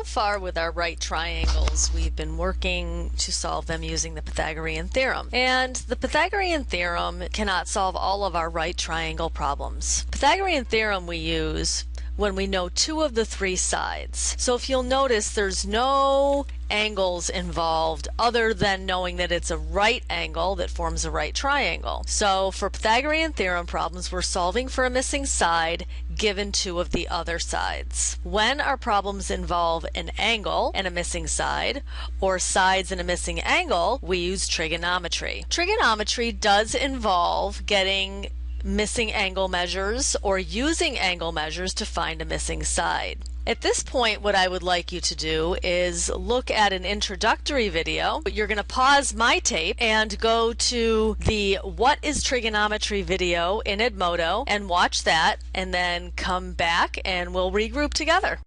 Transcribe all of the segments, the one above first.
far with our right triangles, we've been working to solve them using the Pythagorean theorem. And the Pythagorean theorem cannot solve all of our right triangle problems. Pythagorean theorem we use when we know two of the three sides. So if you'll notice, there's no angles involved other than knowing that it's a right angle that forms a right triangle. So for Pythagorean theorem problems, we're solving for a missing side given two of the other sides. When our problems involve an angle and a missing side, or sides and a missing angle, we use trigonometry. Trigonometry does involve getting missing angle measures or using angle measures to find a missing side. At this point, what I would like you to do is look at an introductory video. You're going to pause my tape and go to the What is Trigonometry video in Edmodo and watch that, and then come back and we'll regroup together.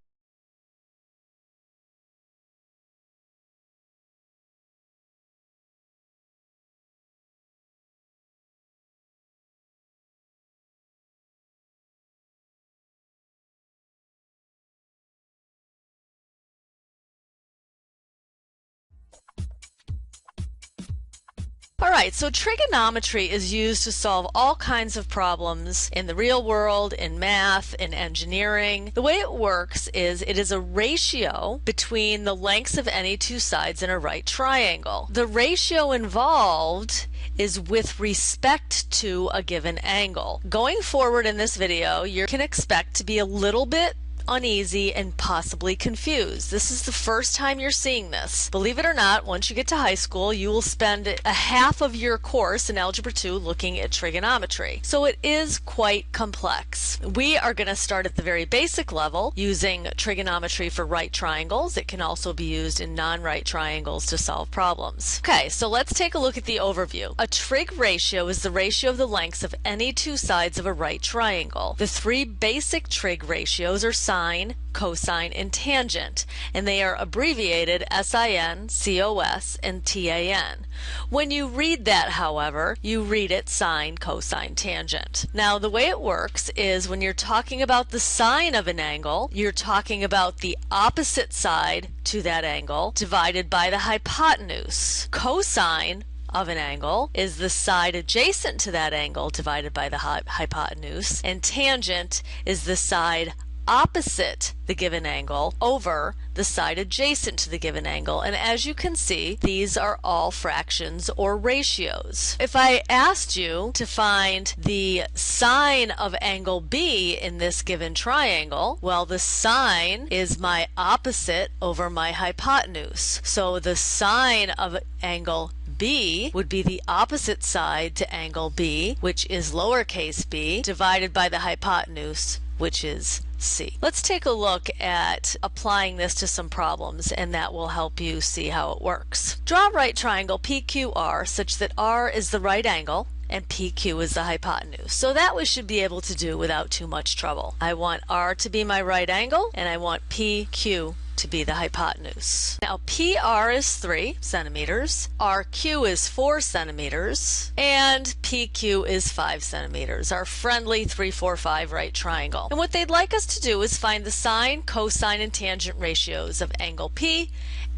Alright, so trigonometry is used to solve all kinds of problems in the real world, in math, in engineering. The way it works is it is a ratio between the lengths of any two sides in a right triangle. The ratio involved is with respect to a given angle. Going forward in this video, you can expect to be a little bit uneasy and possibly confused. This is the first time you're seeing this. Believe it or not, once you get to high school, you will spend a half of your course in Algebra 2 looking at trigonometry. So it is quite complex. We are going to start at the very basic level using trigonometry for right triangles. It can also be used in non-right triangles to solve problems. Okay, so let's take a look at the overview. A trig ratio is the ratio of the lengths of any two sides of a right triangle. The three basic trig ratios are sine, cosine, and tangent, and they are abbreviated SIN, COS, and TAN. When you read that, however, you read it sine, cosine, tangent. Now, the way it works is when you're talking about the sine of an angle, you're talking about the opposite side to that angle divided by the hypotenuse. Cosine of an angle is the side adjacent to that angle divided by the hypotenuse, and tangent is the side opposite the given angle over the side adjacent to the given angle. And as you can see, these are all fractions or ratios. If I asked you to find the sine of angle B in this given triangle, well, the sine is my opposite over my hypotenuse. So the sine of angle B would be the opposite side to angle B, which is lowercase b, divided by the hypotenuse, which is C. Let's take a look at applying this to some problems, and that will help you see how it works. Draw a right triangle PQR such that R is the right angle and PQ is the hypotenuse. So that we should be able to do without too much trouble. I want R to be my right angle, and I want PQ to be the hypotenuse. Now PR is 3 centimeters, RQ is 4 centimeters, and PQ is 5 centimeters, our friendly 3, 4, 5 right triangle. And what they'd like us to do is find the sine, cosine, and tangent ratios of angle P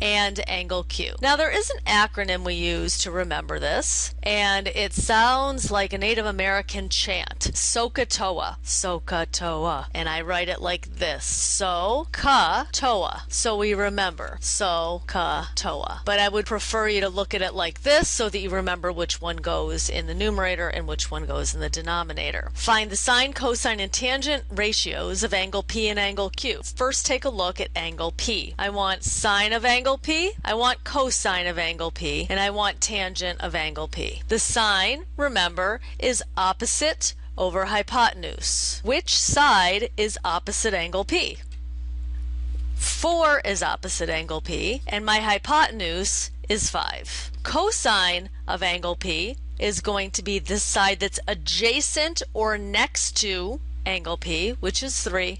and angle Q. Now there is an acronym we use to remember this, and it sounds like a Native American chant, SOHCAHTOA, SOHCAHTOA, and I write it like this, SOHCAHTOA, so we remember, SOHCAHTOA. But I would prefer you to look at it like this so that you remember which one goes in the numerator and which one goes in the denominator. Find the sine, cosine, and tangent ratios of angle P and angle Q. First take a look at angle P. I want sine of angle P, I want cosine of angle P, and I want tangent of angle P. The sine, remember, is opposite over hypotenuse. Which side is opposite angle P? 4 is opposite angle P, and my hypotenuse is 5. Cosine of angle P is going to be this side that's adjacent or next to angle P, which is 3.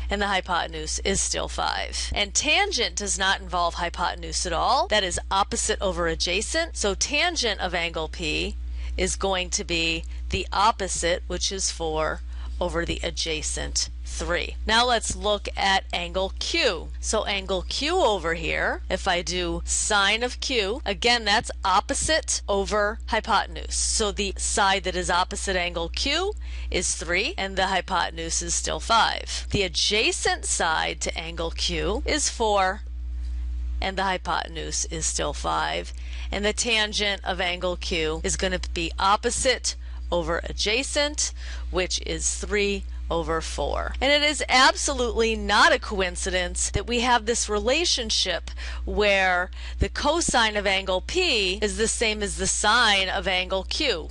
And the hypotenuse is still 5. And tangent does not involve hypotenuse at all. That is opposite over adjacent. So tangent of angle P is going to be the opposite, which is 4, over the adjacent 3. Now let's look at angle Q. So angle Q over here, if I do sine of Q, again that's opposite over hypotenuse. So the side that is opposite angle Q is 3 and the hypotenuse is still 5. The adjacent side to angle Q is 4 and the hypotenuse is still 5. And the tangent of angle Q is going to be opposite over adjacent, which is 3 over 4. And it is absolutely not a coincidence that we have this relationship where the cosine of angle P is the same as the sine of angle Q.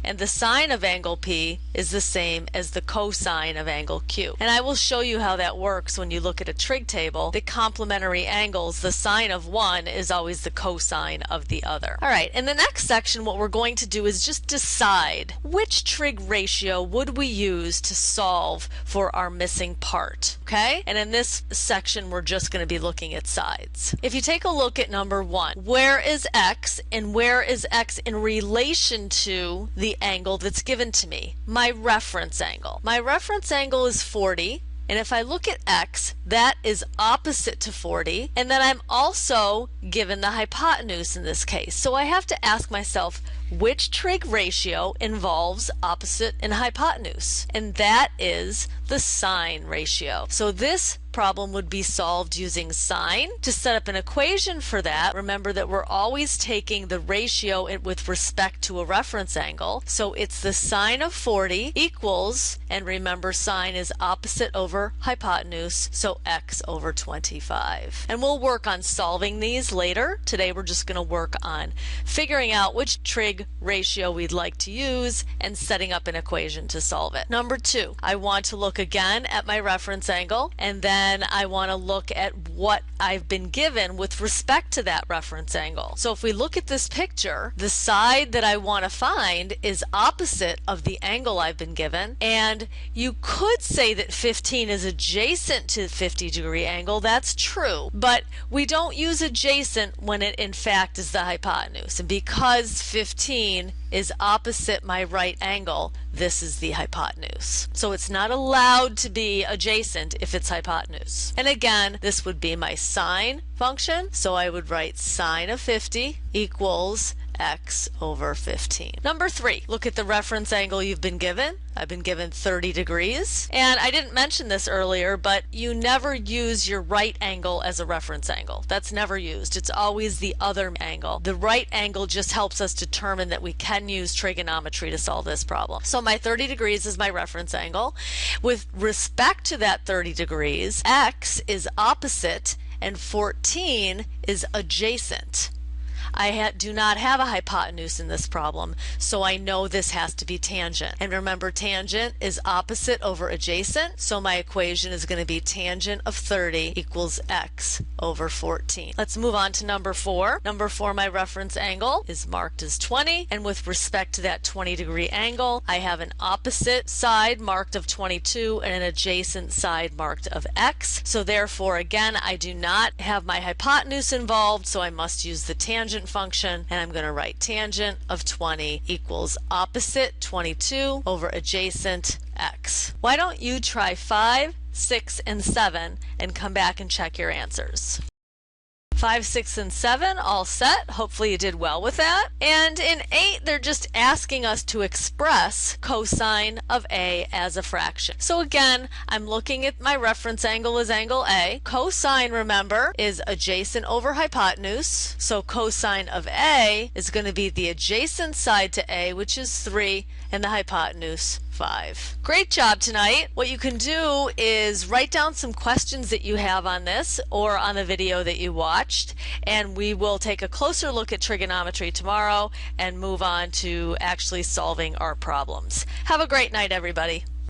And the sine of angle P is the same as the cosine of angle Q. And I will show you how that works when you look at a trig table. The complementary angles, the sine of one is always the cosine of the other. Alright, in the next section what we're going to do is just decide which trig ratio would we use to solve for our missing part. Okay? And in this section we're just going to be looking at sides. If you take a look at number 1, where is x and where is x in relation to the angle that's given to me? My reference angle. My reference angle is 40, and if I look at x, that is opposite to 40, and then I'm also given the hypotenuse in this case. So I have to ask myself, which trig ratio involves opposite and hypotenuse? And that is the sine ratio. So this problem would be solved using sine. To set up an equation for that, remember that we're always taking the ratio with respect to a reference angle. So it's the sine of 40 equals, and remember sine is opposite over hypotenuse, so x over 25. And we'll work on solving these later. Today we're just going to work on figuring out which trig ratio we'd like to use and setting up an equation to solve it. Number 2, I want to look again at my reference angle, and then I want to look at what I've been given with respect to that reference angle. So if we look at this picture, the side that I want to find is opposite of the angle I've been given, and you could say that 15 is adjacent to the 50-degree angle. That's true, but we don't use adjacent when it in fact is the hypotenuse, and because 15 is opposite my right angle, this is the hypotenuse. So it's not allowed to be adjacent if it's hypotenuse. And again, this would be my sine function, so I would write sine of 50 equals x over 15. Number 3, look at the reference angle you've been given. I've been given 30 degrees. And I didn't mention this earlier, but you never use your right angle as a reference angle. That's never used. It's always the other angle. The right angle just helps us determine that we can use trigonometry to solve this problem. So my 30 degrees is my reference angle. With respect to that 30 degrees, x is opposite and 14 is adjacent. I do not have a hypotenuse in this problem, so I know this has to be tangent. And remember, tangent is opposite over adjacent, so my equation is going to be tangent of 30 equals x over 14. Let's move on to number 4. Number 4, my reference angle is marked as 20, and with respect to that 20-degree angle, I have an opposite side marked of 22 and an adjacent side marked of x. So therefore, again, I do not have my hypotenuse involved, so I must use the tangent function, and I'm going to write tangent of 20 equals opposite 22 over adjacent x. Why don't you try 5, 6, and 7 and come back and check your answers. 5, 6, and 7 all set. Hopefully you did well with that. And in 8, they're just asking us to express cosine of A as a fraction. So again, I'm looking at my reference angle as angle A. Cosine, remember, is adjacent over hypotenuse. So cosine of A is going to be the adjacent side to A, which is 3, and the hypotenuse 5. Great job tonight. What you can do is write down some questions that you have on this or on the video that you watched, and we will take a closer look at trigonometry tomorrow and move on to actually solving our problems. Have a great night, everybody.